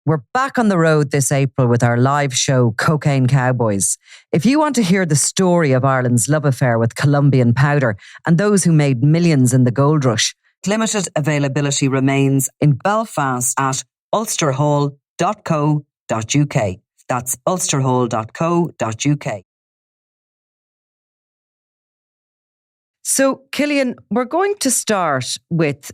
We're back on the road this April with our live show, Cocaine Cowboys. If you want to hear the story of Ireland's love affair with Colombian powder and those who made millions in the gold rush, limited availability remains in Belfast at ulsterhall.co.uk. That's ulsterhall.co.uk. So, Cillian, we're going to start with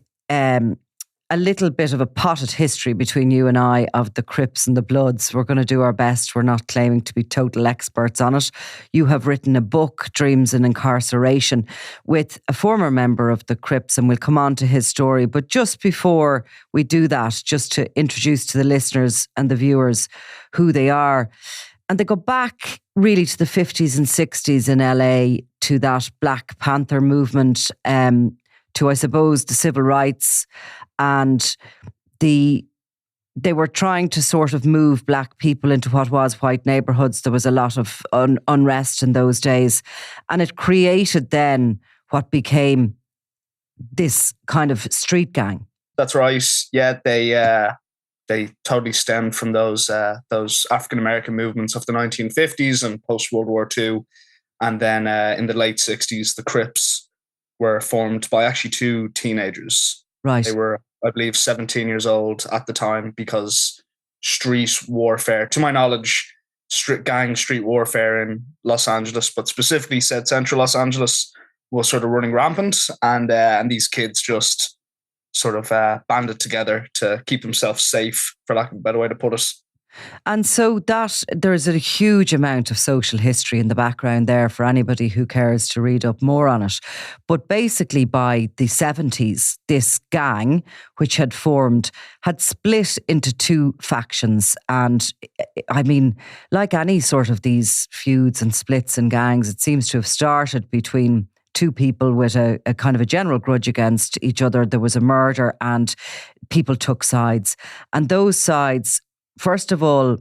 a little bit of a potted history between you and I of the Crips and the Bloods. We're going to do our best. We're not claiming to be total experts on it. You have written a book, Dreams in Incarceration, with a former member of the Crips, and we'll come on to his story. But just before we do that, just to introduce to the listeners and the viewers who they are. And they go back really to the 50s and 60s in LA, to that Black Panther movement, to, I suppose, the civil rights, and they were trying to sort of move black people into what was white neighbourhoods. There was a lot of unrest in those days, and it created then what became this kind of street gang. That's right. Yeah, they totally stemmed from those African American movements of the 1950s and post World War II, and then in the late 60s, the Crips were formed by actually two teenagers. Right. They were, I believe, 17 years old at the time, because street warfare, to my knowledge, street warfare in Los Angeles, but specifically said Central Los Angeles, was sort of running rampant, and these kids just sort of banded together to keep themselves safe, for lack of a better way to put it. And so that there's a huge amount of social history in the background there for anybody who cares to read up more on it. But basically by the 70s, this gang, which had formed, had split into two factions. And I mean, like any sort of these feuds and splits and gangs, it seems to have started between two people with a kind of a general grudge against each other. There was a murder and people took sides. And those sides, first of all,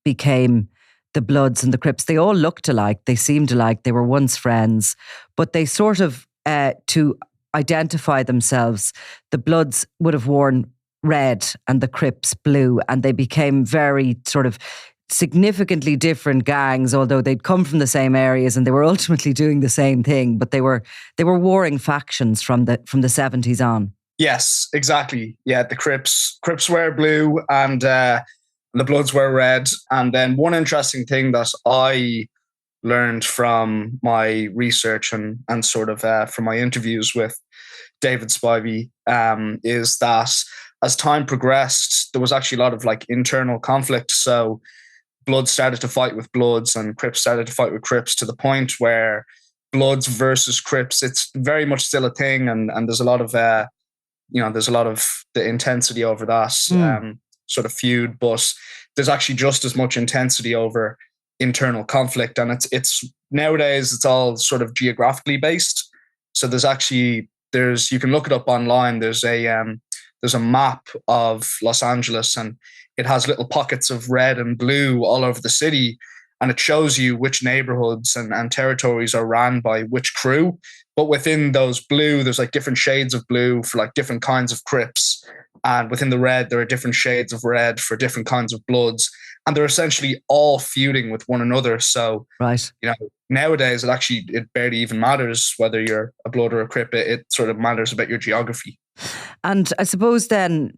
became the Bloods and the Crips. They all looked alike. They seemed alike. They were once friends. But they sort of, to identify themselves, the Bloods would have worn red and the Crips blue. And they became very sort of significantly different gangs, although they'd come from the same areas and they were ultimately doing the same thing. But they were warring factions from the 70s on. Yes, exactly. Yeah, the Crips wear blue and the Bloods wear red. And then one interesting thing that I learned from my research and sort of from my interviews with David Spivey is that as time progressed, there was actually a lot of like internal conflict. So Bloods started to fight with Bloods and Crips started to fight with Crips, to the point where Bloods versus Crips, it's very much still a thing. And there's a lot of there's a lot of the intensity over that sort of feud, but there's actually just as much intensity over internal conflict. And it's nowadays it's all sort of geographically based. So you can look it up online. There's a map of Los Angeles, and it has little pockets of red and blue all over the city. And it shows you which neighborhoods and territories are ran by which crew. But within those blue, there's like different shades of blue for like different kinds of Crips. And within the red, there are different shades of red for different kinds of Bloods. And they're essentially all feuding with one another. So, right, nowadays it barely even matters whether you're a Blood or a Crip. It sort of matters about your geography. And I suppose then,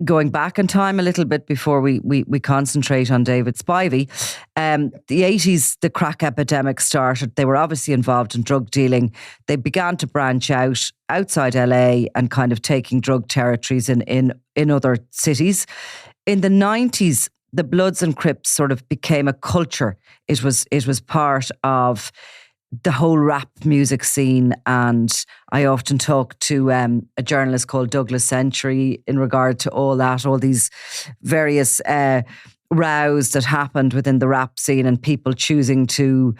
going back in time a little bit before we concentrate on David Spivey, the 80s, the crack epidemic started. They were obviously involved in drug dealing. They began to branch out outside LA and kind of taking drug territories in other cities. In the 90s, the Bloods and Crips sort of became a culture. It was part of the whole rap music scene, and I often talk to a journalist called Douglas Century in regard to all these various rows that happened within the rap scene and people choosing to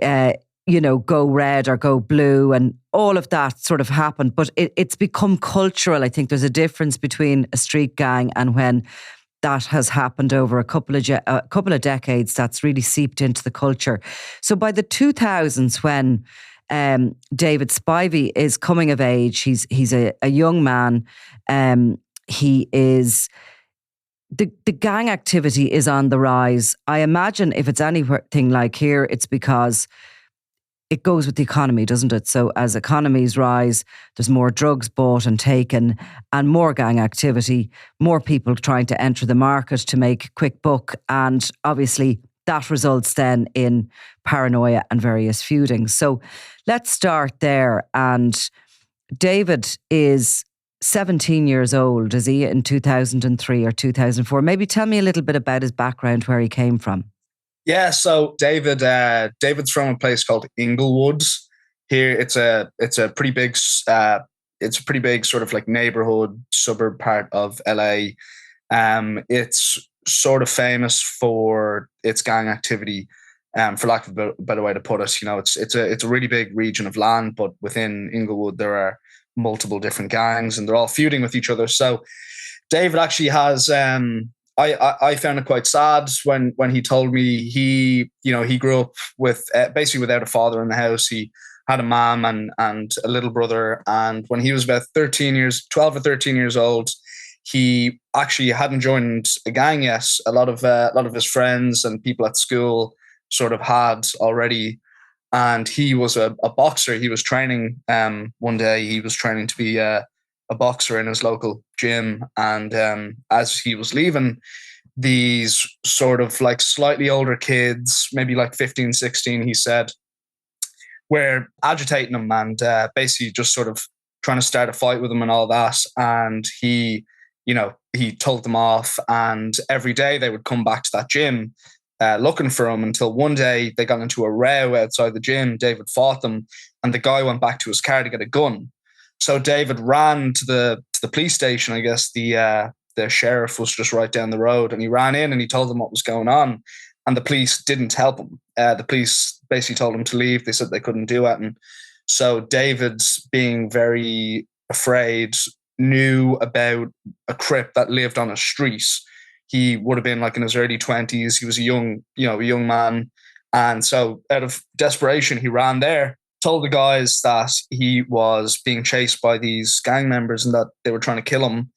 go red or go blue, and all of that sort of happened. But it's become cultural. I think there's a difference between a street gang and when that has happened over a couple of decades. That's really seeped into the culture. So by the 2000s, when David Spivey is coming of age, he's a young man. He is the gang activity is on the rise. I imagine if it's anything like here, it's because it goes with the economy, doesn't it? So as economies rise, there's more drugs bought and taken and more gang activity, more people trying to enter the market to make quick buck. And obviously that results then in paranoia and various feudings. So let's start there. And David is 17 years old, is he, in 2003 or 2004? Maybe tell me a little bit about his background, where he came from. Yeah, so David's from a place called Inglewood. Here, it's a pretty big sort of like neighborhood suburb part of LA. It's sort of famous for its gang activity. For lack of a better way to put it, it's a really big region of land, but within Inglewood there are multiple different gangs, and they're all feuding with each other. So David actually has. I found it quite sad when he told me he grew up with basically without a father in the house. He had a mom and a little brother, and when he was about 12 or 13 years old, he actually hadn't joined a gang yet. A lot of his friends and people at school sort of had already, and he was a boxer. He was training. One day he was training to be a boxer in his local gym, and as he was leaving, these sort of like slightly older kids, maybe like 15, 16, he said, were agitating him and basically just sort of trying to start a fight with him and all that. And he told them off, and every day they would come back to that gym looking for him, until one day they got into a row outside the gym. David fought them, and the guy went back to his car to get a gun. So David ran to the police station. I guess the sheriff was just right down the road, and he ran in and he told them what was going on. And the police didn't help him. The police basically told him to leave. They said they couldn't do it. And so David, being very afraid, knew about a Crip that lived on a street. He would have been like in his early 20s. He was a young man. And so out of desperation, he ran there, told the guys that he was being chased by these gang members and that they were trying to kill him.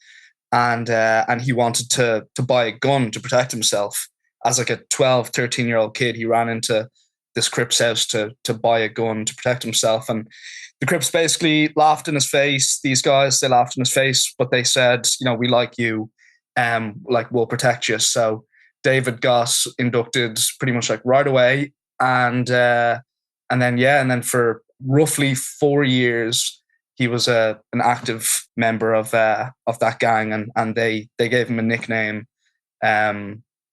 And he wanted to buy a gun to protect himself. As like a 12, 13-year-old kid, he ran into this Crips house to buy a gun to protect himself. And the Crips basically laughed in his face. These guys, they laughed in his face, but they said, we like you, like we'll protect you. So David got inducted pretty much like right away. And then for roughly 4 years, he was an active member of that gang, and they gave him a nickname.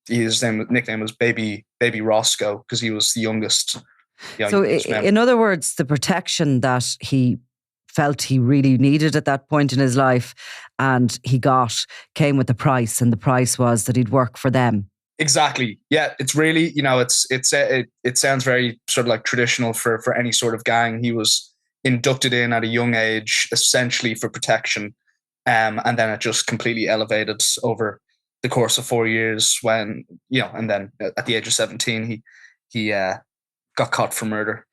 His nickname was Baby Rosco, because he was the youngest. So, in other words, the protection that he felt he really needed at that point in his life, and he got, came with the price, and the price was that he'd work for them. Exactly. Yeah, it's really, it sounds very sort of like traditional for any sort of gang. He was inducted in at a young age, essentially for protection, and then it just completely elevated over the course of 4 years when, and then at the age of 17, he got caught for murder.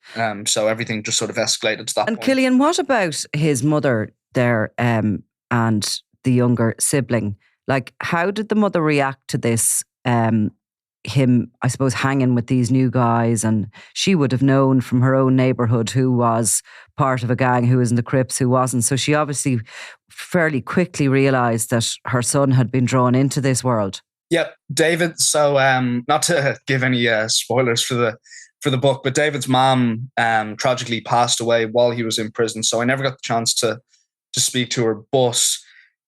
So everything just sort of escalated to that point. Cillian, what about his mother there and the younger sibling? Like, how did the mother react to this? Him, I suppose, hanging with these new guys, and she would have known from her own neighbourhood who was part of a gang, who was in the Crips, who wasn't. So she obviously fairly quickly realised that her son had been drawn into this world. Yep, David. So not to give any spoilers for the book, but David's mom tragically passed away while he was in prison. So I never got the chance to speak to her, but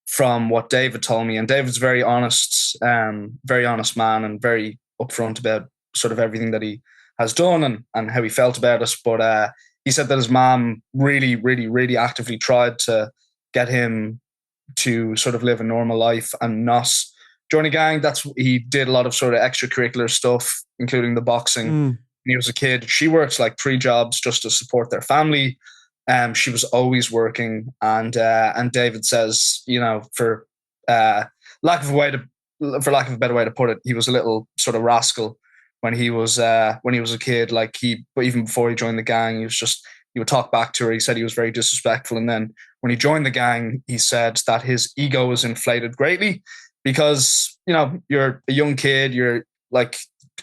from what David told me, and David's a very honest man and very upfront about sort of everything that he has done and how he felt about it. But he said that his mom really, really, really actively tried to get him to sort of live a normal life and not join a gang. He did a lot of sort of extracurricular stuff, including the boxing. When he was a kid, she worked like 3 jobs just to support their family. She was always working, and David says, for lack of a better way to put it, he was a little sort of rascal when he was a kid. Like but even before he joined the gang, he would talk back to her. He said he was very disrespectful, and then when he joined the gang, he said that his ego was inflated greatly because you're a young kid, you're like,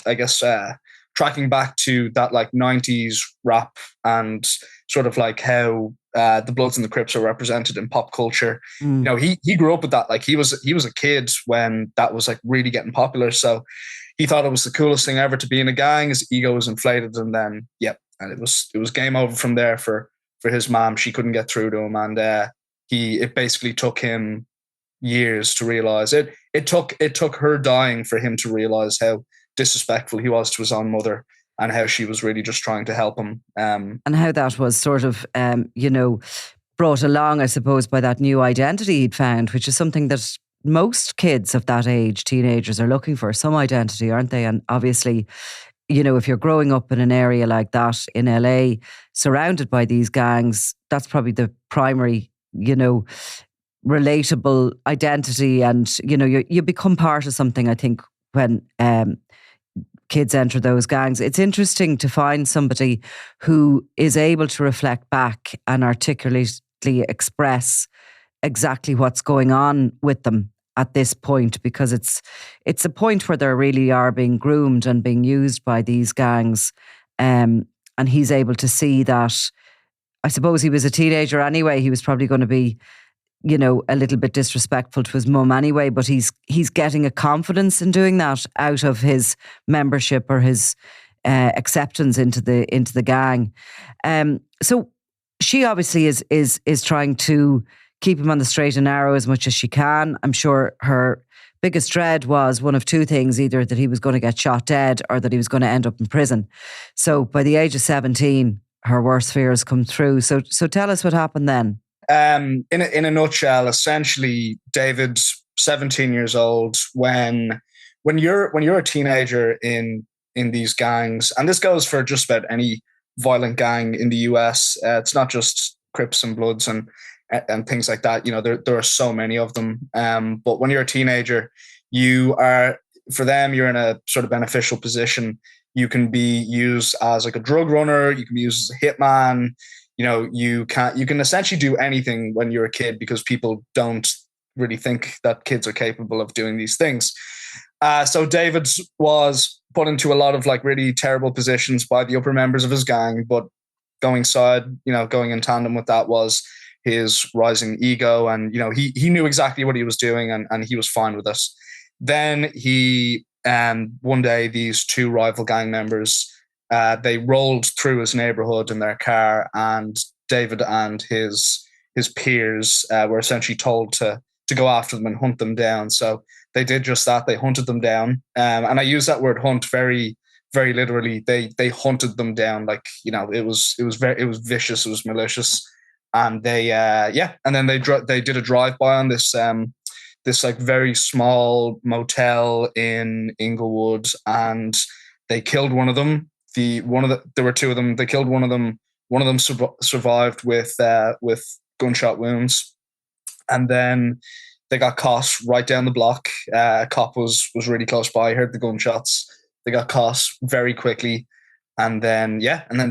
I guess, tracking back to that like 90s rap and sort of like how the Bloods and the Crips are represented in pop culture. He grew up with that. Like he was a kid when that was like really getting popular. So he thought it was the coolest thing ever to be in a gang. His ego was inflated, and then and it was game over from there for his mom. She couldn't get through to him, and it basically took him years to realize it. It took her dying for him to realize how disrespectful he was to his own mother, and how she was really just trying to help him. And how that was sort of, brought along, I suppose, by that new identity he'd found, which is something that most kids of that age, teenagers, are looking for, some identity, aren't they? And obviously, if you're growing up in an area like that in LA, surrounded by these gangs, that's probably the primary, relatable identity. And, you become part of something, I think, when kids enter those gangs. It's interesting to find somebody who is able to reflect back and articulately express exactly what's going on with them at this point, because it's a point where they really are being groomed and being used by these gangs. And he's able to see that. I suppose he was a teenager anyway. He was probably going to be, a little bit disrespectful to his mum anyway, but he's getting a confidence in doing that out of his membership or his acceptance into the gang. So she obviously is trying to keep him on the straight and narrow as much as she can. I'm sure her biggest dread was one of two things: either that he was going to get shot dead or that he was going to end up in prison. So by the age of 17, her worst fears come true. So tell us what happened then. In a nutshell, essentially, David's 17 years old when you're a teenager in these gangs, and this goes for just about any violent gang in the US. It's not just Crips and Bloods and things like that. There are so many of them. But when you're a teenager, for them, you're in a sort of beneficial position. You can be used as like a drug runner. You can be used as a hitman. You can essentially do anything when you're a kid, because people don't really think that kids are capable of doing these things. So David was put into a lot of like really terrible positions by the upper members of his gang, but going in tandem with that was his rising ego, and he knew exactly what he was doing, and he was fine with it. Then one day these two rival gang members, they rolled through his neighborhood in their car, and David and his peers were essentially told to go after them and hunt them down. So they did just that. They hunted them down, and I use that word hunt very, very literally. They hunted them down, like it was vicious, it was malicious, and and then they did a drive-by on this like very small motel in Inglewood, and they killed one of them. There were two of them. They killed one of them. One of them survived with gunshot wounds, and then they got caught right down the block. A cop was really close by, heard the gunshots. They got caught very quickly, and then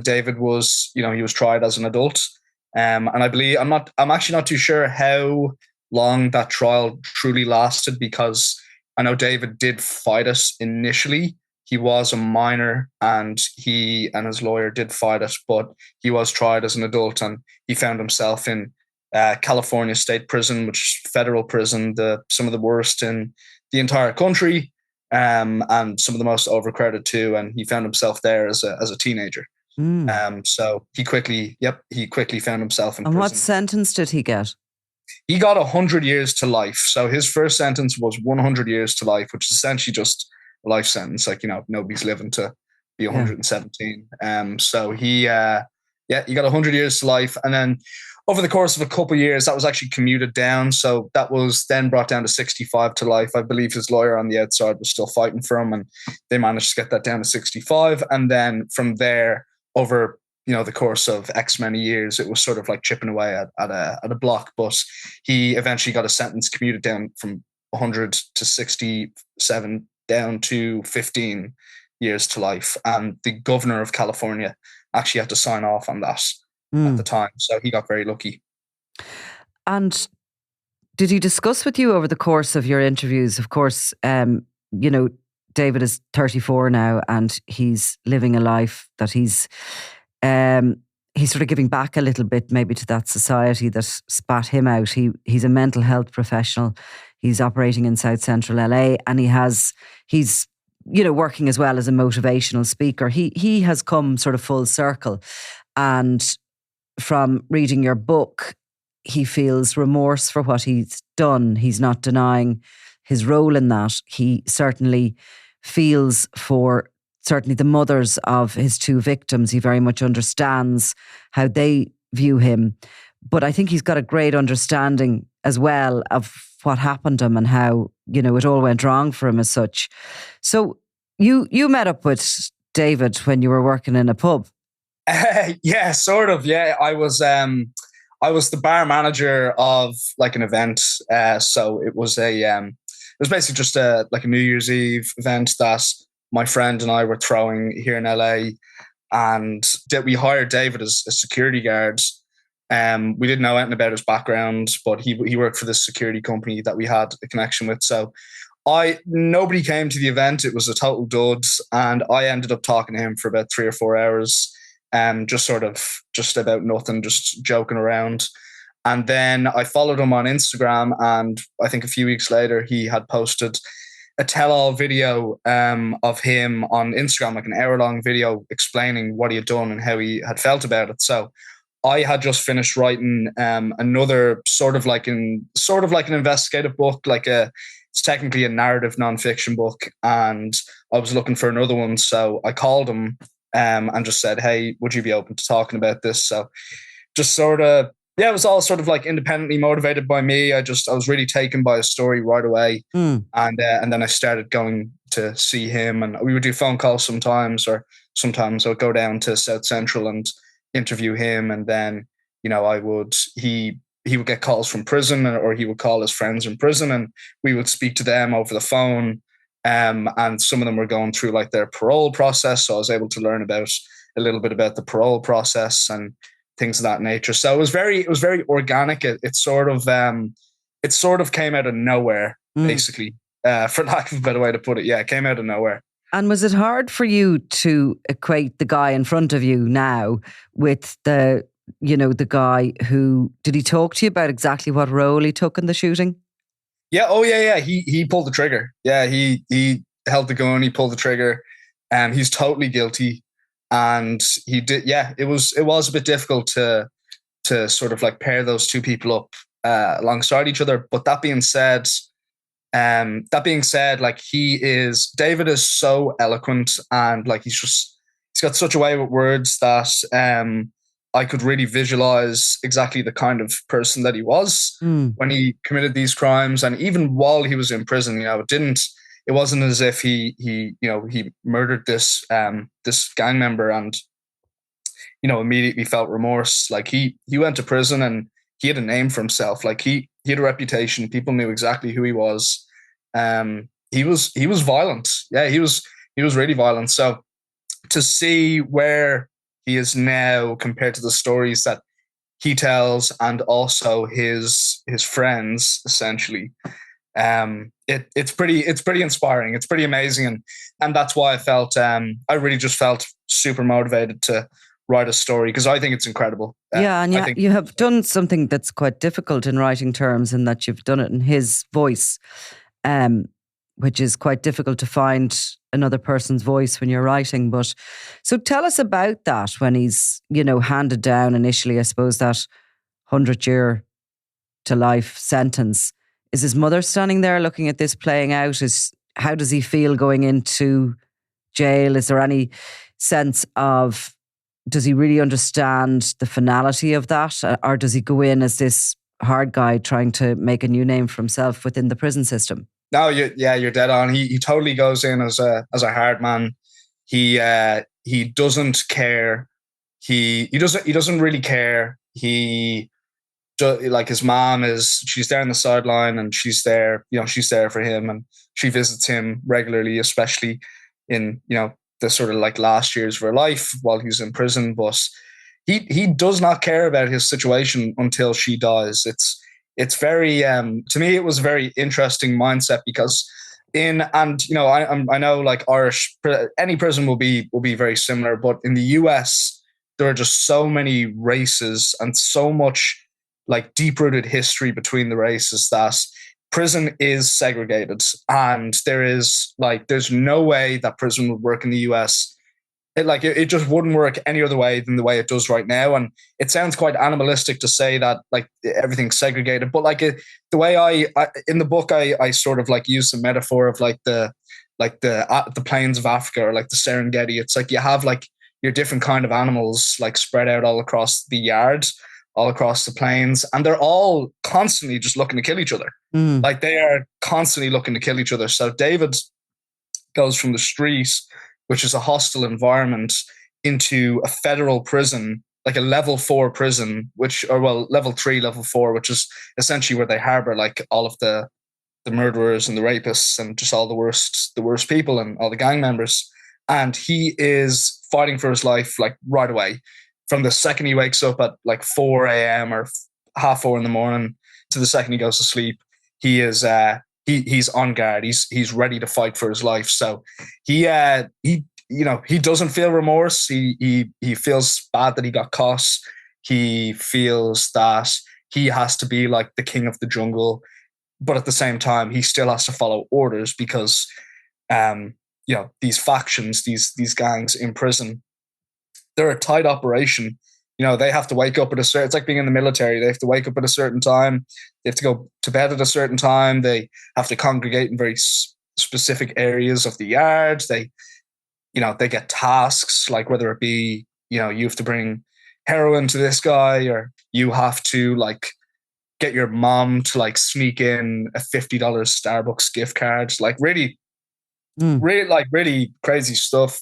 David was he was tried as an adult. And I believe I'm actually not too sure how long that trial truly lasted, because I know David did fight it initially. He was a minor, and he and his lawyer did fight it, but he was tried as an adult, and he found himself in California State Prison, which is federal prison, some of the worst in the entire country, and some of the most overcrowded too. And he found himself there as a teenager. So he quickly found himself in prison. And what sentence did he get? He got 100 years to life. So his first sentence was 100 years to life, which is essentially just a life sentence. Like, nobody's living to be 117. So he got 100 years to life. And then over the course of a couple of years, that was actually commuted down. So that was then brought down to 65 to life. I believe his lawyer on the outside was still fighting for him, and they managed to get that down to 65. And then from there, over the course of X many years, it was sort of like chipping away at a block. But he eventually got a sentence commuted down from 100 to 67 down to 15 years to life. And the governor of California actually had to sign off on that at the time. So he got very lucky. And did he discuss with you over the course of your interviews? Of course, David is 34 now, and he's living a life that he's sort of giving back a little bit, maybe, to that society that spat him out. He's a mental health professional. He's operating in South Central LA, and he's working as well as a motivational speaker. He has come sort of full circle, and from reading your book, he feels remorse for what he's done. He's not denying his role in that. He certainly feels for the mothers of his two victims. He very much understands how they view him. But I think he's got a great understanding as well of what happened to him and how, it all went wrong for him as such. So you met up with David when you were working in a pub. Yeah, sort of. Yeah, I was the bar manager of like an event. So it was it was basically just a New Year's Eve event that my friend and I were throwing here in LA, and we hired David as a security guard. We didn't know anything about his background, but he worked for this security company that we had a connection with. So nobody came to the event. It was a total dud, and I ended up talking to him for about 3 or 4 hours, just about nothing, just joking around. And then I followed him on Instagram, and I think a few weeks later he had posted a tell-all video of him on Instagram, like an hour-long video explaining what he had done and how he had felt about it. So I had just finished writing another sort of like an investigative book, it's technically a narrative nonfiction book, and I was looking for another one. So I called him and just said, "Hey, would you be open to talking about this?" So just sort of, it was all sort of like independently motivated by me. I was really taken by a story right away. And then I started going to see him, and we would do phone calls sometimes, or sometimes I would go down to South Central and interview him. And then, he would get calls from prison, or he would call his friends in prison, and we would speak to them over the phone. And some of them were going through like their parole process. So I was able to learn a little bit about the parole process and things of that nature. So it was very organic. It sort of came out of nowhere, basically, for lack of a better way to put it. Yeah, it came out of nowhere. And was it hard for you to equate the guy in front of you now with the guy who, did he talk to you about exactly what role he took in the shooting? Yeah. Oh yeah. He pulled the trigger. Yeah. He held the gun. He pulled the trigger. He's totally guilty. And he did. Yeah. It was a bit difficult to sort of like pair those two people up alongside each other. But that being said, like David is so eloquent, and like he's got such a way with words that I could really visualize exactly the kind of person that he was when he committed these crimes. And even while he was in prison, it wasn't as if he murdered this gang member and immediately felt remorse. Like he went to prison and he had a name for himself. Like he had a reputation. People knew exactly who he was. He was violent. Yeah, he was really violent. So to see where he is now compared to the stories that he tells, and also his friends, essentially, it's pretty inspiring. It's pretty amazing, and that's why I really just felt super motivated to write a story, because I think it's incredible. And you have done something that's quite difficult in writing terms, in that you've done it in his voice, which is quite difficult to find another person's voice when you're writing. But so tell us about that, when he's, handed down initially, I suppose, that 100-year to life sentence. Is his mother standing there looking at this playing out? How does he feel going into jail? Is there any sense of, does he really understand the finality of that? Or does he go in as this hard guy trying to make a new name for himself within the prison system? No, you're dead on. He totally goes in as a hard man. He doesn't care. He doesn't really care. Like his mom she's there on the sideline, and she's there for him, and she visits him regularly, especially in the sort of like last years of her life while he's in prison. But he does not care about his situation until she dies. it's very to me it was a very interesting mindset because I know like Irish any prison will be very similar, but in the US there are just so many races and so much like deep rooted history between the races that prison is segregated, and there's no way that prison would work in the US. It just wouldn't work any other way than the way it does right now. And it sounds quite animalistic to say that like everything's segregated, but the way I in the book I sort of like use the metaphor of the plains of Africa, or like the Serengeti. It's like you have like your different kind of animals like spread out all across the yard, all across the plains, and they're all constantly just looking to kill each other. Like they are constantly looking to kill each other. So David goes from the street, which is a hostile environment, into a federal prison, like a level 4 prison, level 3, level 4, which is essentially where they harbor like all of the murderers and the rapists and just all the worst people and all the gang members. And he is fighting for his life like right away. From the second he wakes up at like 4 a.m. or half 4 in the morning to the second he goes to sleep, he is he's on guard. He's ready to fight for his life. So he doesn't feel remorse. He feels bad that he got caught. He feels that he has to be like the king of the jungle, but at the same time he still has to follow orders because these factions, these gangs in prison, they're a tight operation. They have to wake up at it's like being in the military. They have to wake up at a certain time. They have to go to bed at a certain time. They have to congregate in very specific areas of the yard. They get tasks, like whether it be, you have to bring heroin to this guy, or you have to like get your mom to like sneak in a $50 Starbucks gift card. Like really crazy stuff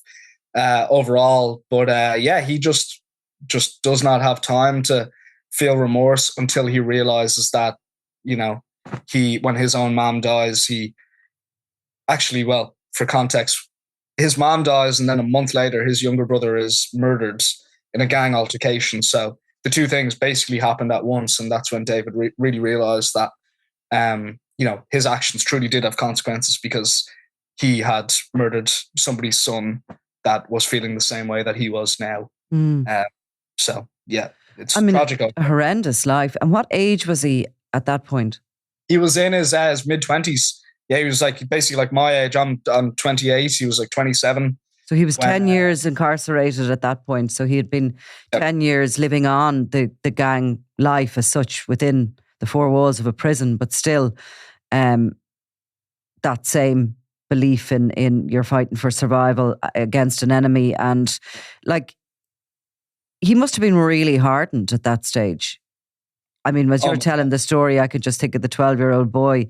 overall. But he just does not have time to feel remorse until he realizes that, when his own mom dies, for context, his mom dies, and then a month later, his younger brother is murdered in a gang altercation. So the two things basically happened at once, and that's when David really realized that, his actions truly did have consequences because he had murdered somebody's son that was feeling the same way that he was now. It's tragic. A horrendous life. And what age was he at that point? He was in his mid-20s. Yeah, he was like basically like my age. I'm 28. He was like 27. So he was 10 years incarcerated at that point. So he had been 10 years living on the gang life as such within the four walls of a prison, but still that same belief in you're fighting for survival against an enemy. And like, he must have been really hardened at that stage. I mean, as you're telling the story, I could just think of the 12-year-old boy,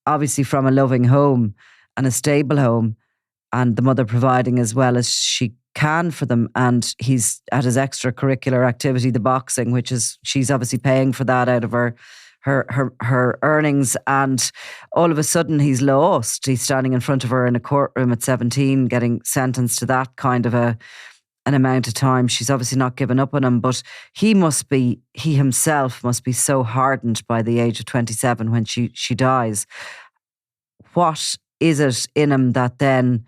obviously from a loving home and a stable home, and the mother providing as well as she can for them. And he's at his extracurricular activity, the boxing, which is, she's obviously paying for that out of her earnings. And all of a sudden he's lost. He's standing in front of her in a courtroom at 17, getting sentenced to that kind of an amount of time. She's obviously not given up on him, but he himself must be so hardened by the age of 27 when she dies. What is it in him that then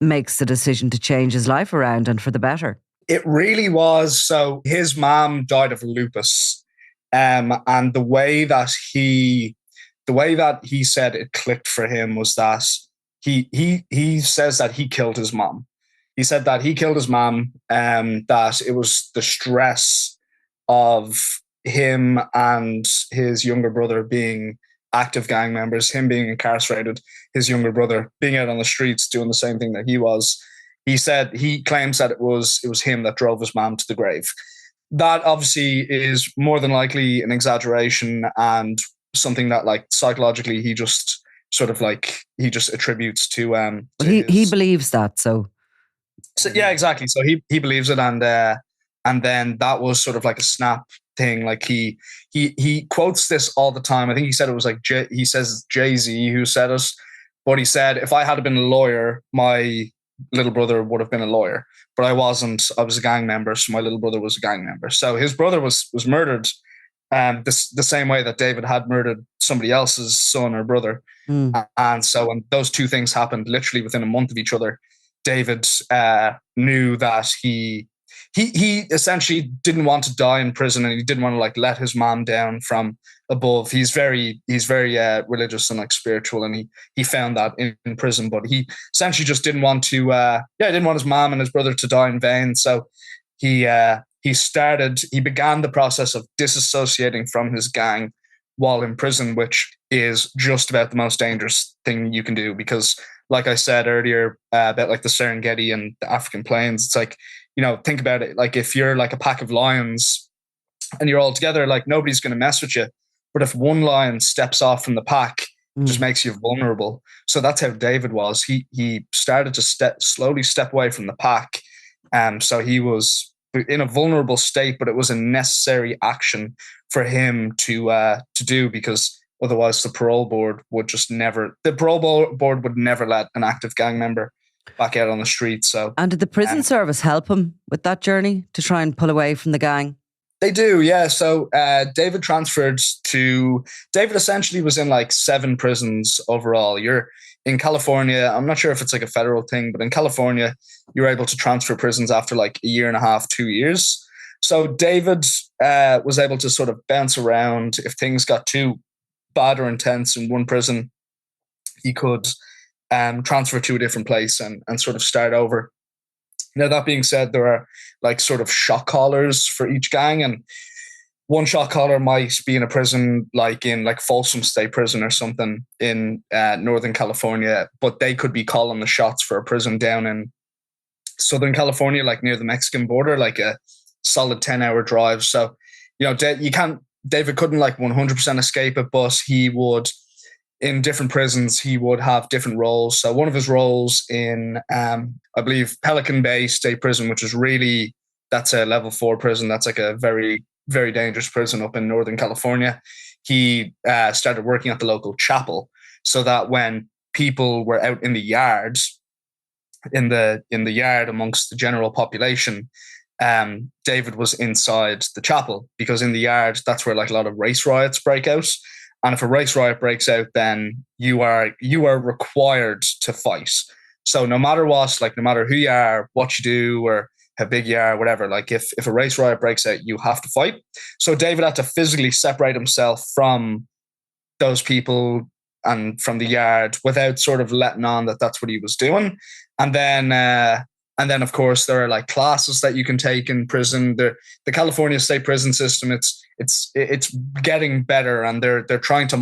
makes the decision to change his life around and for the better? It really was. So his mom died of lupus. And the way that he said it clicked for him was that he says that he killed his mom. He said that he killed his mom, that it was the stress of him and his younger brother being active gang members, him being incarcerated, his younger brother being out on the streets doing the same thing that he was. He claims that it was him that drove his mom to the grave. That obviously is more than likely an exaggeration and something that like psychologically he just attributes to he believes that. So yeah, exactly. So he believes it, and then that was sort of like a snap thing. Like he quotes this all the time. I think he said it was like he says Jay-Z who said it, but he said, if I had been a lawyer, my little brother would have been a lawyer, but I wasn't. I was a gang member, so my little brother was a gang member. So his brother was murdered, the same way that David had murdered somebody else's son or brother. And so when those two things happened literally within a month of each other, David knew that he essentially didn't want to die in prison, and he didn't want to like let his mom down from above. He's very religious and like spiritual, and he found that in prison. But he essentially just didn't want to didn't want his mom and his brother to die in vain. So he began the process of disassociating from his gang while in prison, which is just about the most dangerous thing you can do, because like I said earlier about like the Serengeti and the African plains, it's like, think about it. Like if you're like a pack of lions and you're all together, like nobody's going to mess with you. But if one lion steps off from the pack, it just makes you vulnerable. So that's how David was. He started to slowly step away from the pack. So he was in a vulnerable state, but it was a necessary action for him to do, because otherwise the parole board would never let an active gang member back out on the street. So, and did the prison service help him with that journey to try and pull away from the gang? They do, yeah. So David essentially was in like 7 prisons overall. You're in California. I'm not sure if it's like a federal thing, but in California, you're able to transfer prisons after like a year and a half, 2 years. So David was able to sort of bounce around. If things got too bad or intense in one prison, he could transfer to a different place and sort of start over. Now, that being said, there are like sort of shot callers for each gang, and one shot caller might be in a prison like in like Folsom State Prison or something in Northern California, but they could be calling the shots for a prison down in Southern California, like near the Mexican border, like a solid 10-hour drive. So, David couldn't like 100% escape it, but he would, in different prisons, he would have different roles. So one of his roles in, I believe, Pelican Bay State Prison, which is that's a level 4 prison. That's like a very, very dangerous prison up in Northern California. He started working at the local chapel, so that when people were out in the yard, in the yard amongst the general population, David was inside the chapel, because in the yard, that's where like a lot of race riots break out. And if a race riot breaks out, then you are required to fight. So no matter what, like no matter who you are, what you do, or how big you are, whatever, like if a race riot breaks out, you have to fight. So David had to physically separate himself from those people and from the yard without sort of letting on that that's what he was doing. And then of course there are like classes that you can take in prison. The California state prison system, it's getting better, and they're trying to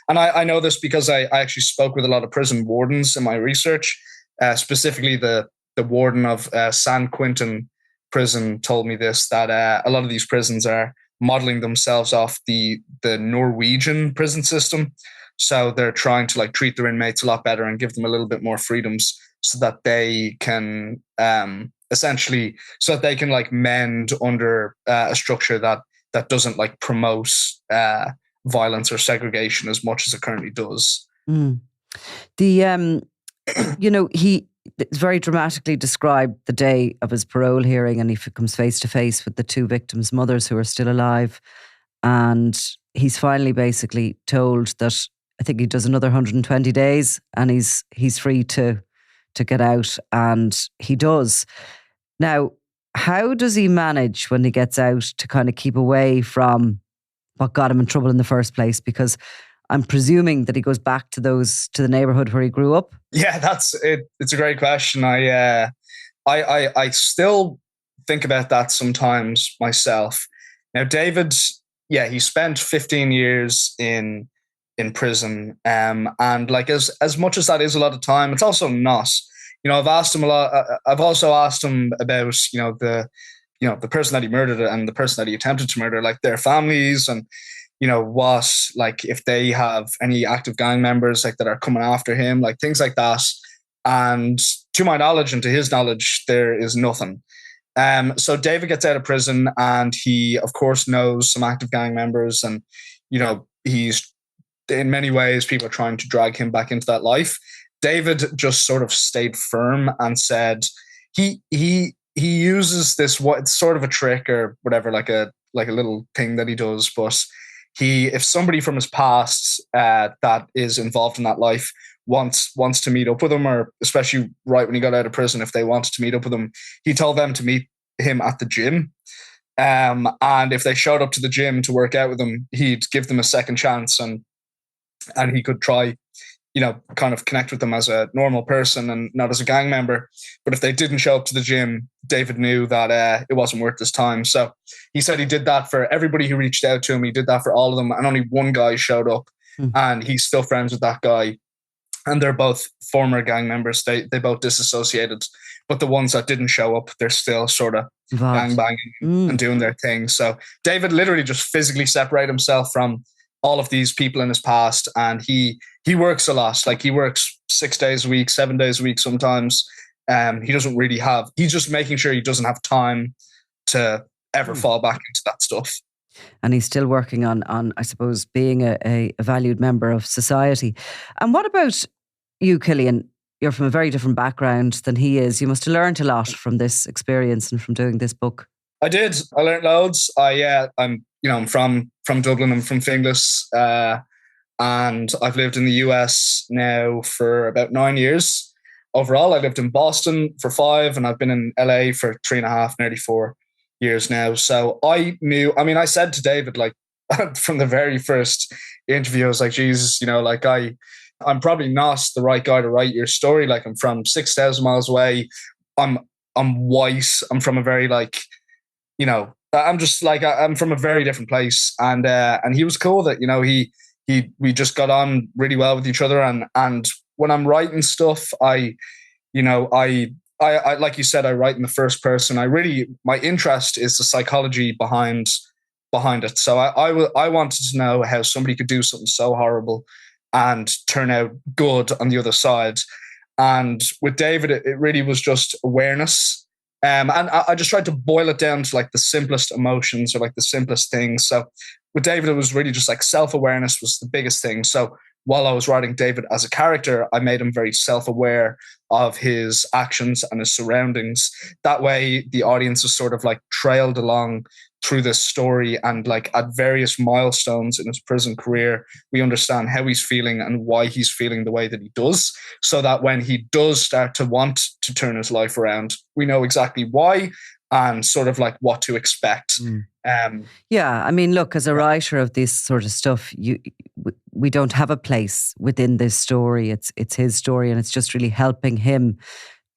and I know this because I actually spoke with a lot of prison wardens in my research. Specifically the warden of San Quentin prison told me this, that a lot of these prisons are modeling themselves off the Norwegian prison system. So they're trying to like treat their inmates a lot better and give them a little bit more freedoms, so that they can like mend under a structure that doesn't like promote violence or segregation as much as it currently does. He very dramatically described the day of his parole hearing, and he comes face to face with the 2 victims' mothers who are still alive, and he's finally basically told that I think he does another 120 days and he's free to get out, and he does. Now, how does he manage when he gets out to kind of keep away from what got him in trouble in the first place? Because I'm presuming that he goes back to the neighbourhood where he grew up. Yeah, that's it. It's a great question. I still think about that sometimes myself. Now, David, he spent 15 years in prison, and like as much as that is a lot of time, it's also not. I've asked him a lot. I've also asked him about the person that he murdered and the person that he attempted to murder, like their families, and what, like if they have any active gang members like that are coming after him, like things like that. And to my knowledge and to his knowledge, there is nothing. So David gets out of prison, and he of course knows some active gang members, and he's, in many ways, people are trying to drag him back into that life. David just sort of stayed firm and said he uses this, what it's sort of a trick or whatever, like a like a little thing that he does. But if somebody from his past that is involved in that life wants to meet up with him, or especially right when he got out of prison, if they wanted to meet up with him, he told them to meet him at the gym. And if they showed up to the gym to work out with him, he'd give them a second chance, and he could try, kind of connect with them as a normal person and not as a gang member. But if they didn't show up to the gym, David knew that it wasn't worth his time. So he said he did that for everybody who reached out to him. He did that for all of them, and only one guy showed up, and he's still friends with that guy. And they're both former gang members. They both disassociated. But the ones that didn't show up, they're still sort of gang banging and doing their thing. So David literally just physically separated himself from all of these people in his past. And he works a lot. Like, he works 6 days a week, 7 days a week sometimes. He doesn't really he's just making sure he doesn't have time to ever fall back into that stuff. And he's still working on I suppose, being a valued member of society. And what about you, Cillian? You're from a very different background than he is. You must have learned a lot from this experience and from doing this book. I did. I learned loads. I'm from Dublin. I'm from Finglas, and I've lived in the US now for about 9 years. Overall, I lived in Boston for 5, and I've been in LA for 3.5, nearly 4 years now. So I said to David, like, from the very first interview, I was like, Jesus, I'm probably not the right guy to write your story. Like, I'm from 6,000 miles away. I'm white. I'm from a very I'm from a very different place. And he was cool that, we just got on really well with each other. And when I'm writing stuff, I like you said, I write in the first person. My interest is the psychology behind it. So I wanted to know how somebody could do something so horrible and turn out good on the other side. And with David, it really was just awareness. And I just tried to boil it down to like the simplest emotions, or like the simplest things. So with David, it was really just like self-awareness was the biggest thing. So while I was writing David as a character, I made him very self-aware of his actions and his surroundings. That way, the audience is sort of like trailed along through this story, and like at various milestones in his prison career, we understand how he's feeling and why he's feeling the way that he does, so that when he does start to want to turn his life around, we know exactly why and sort of like what to expect. Yeah, I mean, look, as a writer of this sort of stuff, we don't have a place within this story. It's his story, and it's just really helping him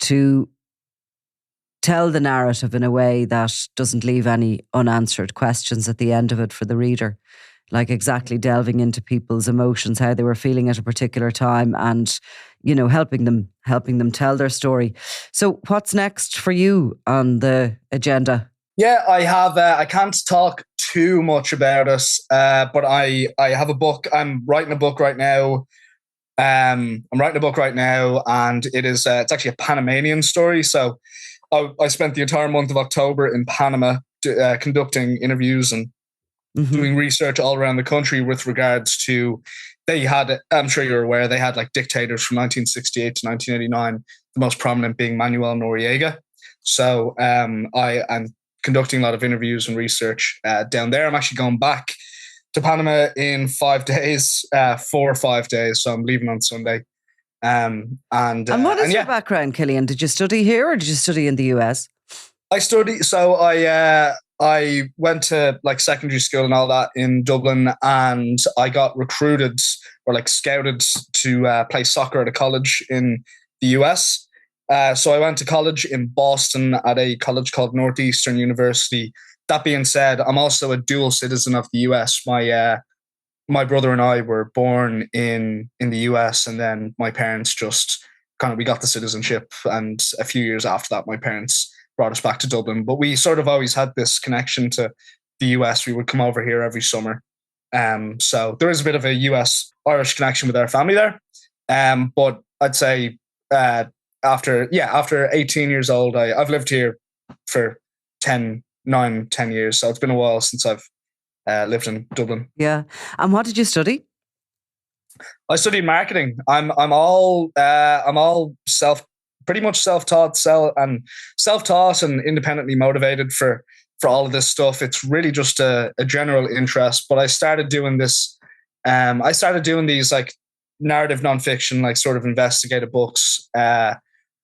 to tell the narrative in a way that doesn't leave any unanswered questions at the end of it for the reader. Like, exactly delving into people's emotions, how they were feeling at a particular time, and, helping them tell their story. So what's next for you on the agenda? Yeah, I have. I can't talk too much about it, but I have a book. I'm writing a book right now. And it's actually a Panamanian story. So I spent the entire month of October in Panama conducting interviews and doing research all around the country with regards to, I'm sure you're aware, they had like dictators from 1968 to 1989, the most prominent being Manuel Noriega. So I'm conducting a lot of interviews and research down there. I'm actually going back to Panama in 5 days, 4 or 5 days. So I'm leaving on Sunday. And what is your background, Cillian? Did you study here or did you study in the US? I went to like secondary school and all that in Dublin, and I got recruited or like scouted to play soccer at a college in the US. So I went to college in Boston at a college called Northeastern University. That being said, I'm also a dual citizen of the US. My brother and I were born in the US, and then my parents just we got the citizenship. And a few years after that, my parents brought us back to Dublin. But we sort of always had this connection to the US. We would come over here every summer. So there is a bit of a US-Irish connection with our family there. But I'd say after 18 years old, I've lived here for 10 years. So it's been a while since I've lived in Dublin. Yeah. And what did you study? I studied marketing. I'm all pretty much self-taught and independently motivated for for all of this stuff. It's really just a general interest. But I started doing this. I started doing these like narrative nonfiction, like sort of investigative books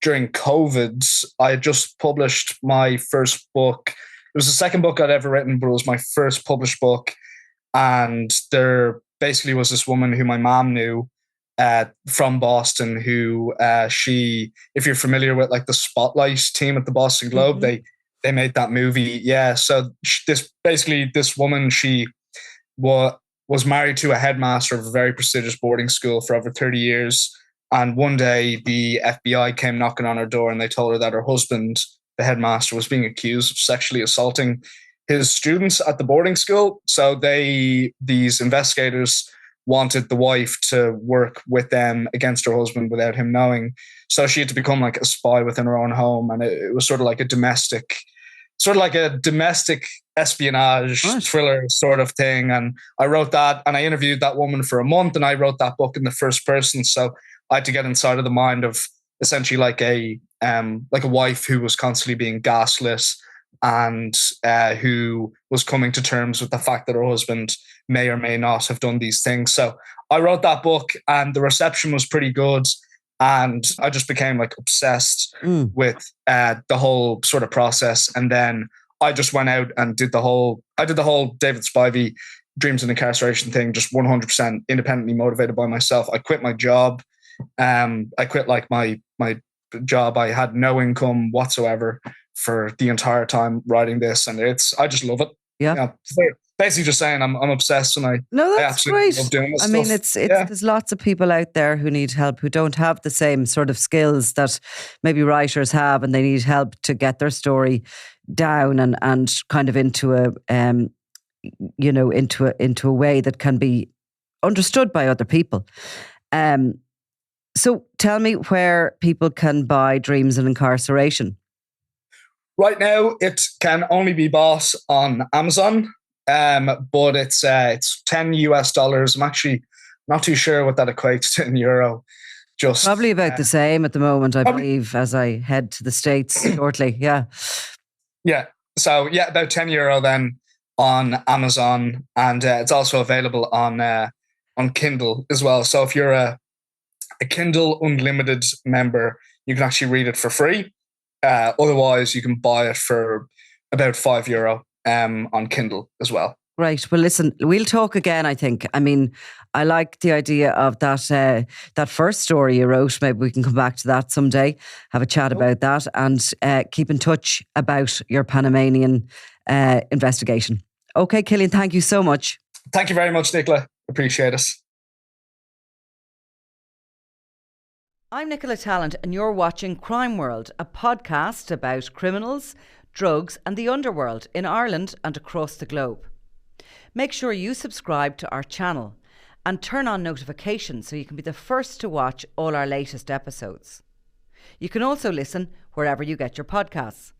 during COVID. I had just published my first book. It was the second book I'd ever written, but it was my first published book. And there basically was this woman who my mom knew from Boston, who she, if you're familiar with like the Spotlight team at the Boston Globe, they made that movie. Yeah. So this woman, she was married to a headmaster of a very prestigious boarding school for over 30 years. And one day the FBI came knocking on her door and they told her that her husband, the headmaster, was being accused of sexually assaulting his students at the boarding school. So these investigators wanted the wife to work with them against her husband without him knowing. So she had to become like a spy within her own home. And it was sort of like a domestic espionage thriller sort of thing. And I wrote that, and I interviewed that woman for a month, and I wrote that book in the first person. So I had to get inside of the mind of essentially like a wife who was constantly being gaslit and who was coming to terms with the fact that her husband may or may not have done these things. So I wrote that book, and the reception was pretty good. And I just became like obsessed with the whole sort of process. And then I just went out and did the whole David Spivey dreams and incarceration thing, just 100% independently motivated by myself. I quit my job. I quit like my job. I had no income whatsoever for the entire time writing this. And I just love it. Yeah. Basically just saying I'm obsessed, and I absolutely great. love doing this I mean, stuff. there's lots of people out there who need help, who don't have the same sort of skills that maybe writers have, and they need help to get their story down and kind of into a into a way that can be understood by other people. So tell me where people can buy Dreams and Incarceration. Right now, it can only be bought on Amazon. But it's $10 US. I'm actually not too sure what that equates to in euro. Just probably about the same at the moment, I believe, as I head to the States shortly. Yeah. So about €10 then on Amazon, and it's also available on Kindle as well. So if you're a Kindle Unlimited member, you can actually read it for free. Otherwise, you can buy it for about €5 on Kindle as well. Right. Well, listen, we'll talk again, I think. I mean, I like the idea of that first story you wrote. Maybe we can come back to that someday, have a chat about that, and keep in touch about your Panamanian investigation. Okay, Cillian, thank you so much. Thank you very much, Nicola. Appreciate it. I'm Nicola Tallant, and you're watching Crime World, a podcast about criminals, drugs and the underworld in Ireland and across the globe. Make sure you subscribe to our channel and turn on notifications so you can be the first to watch all our latest episodes. You can also listen wherever you get your podcasts.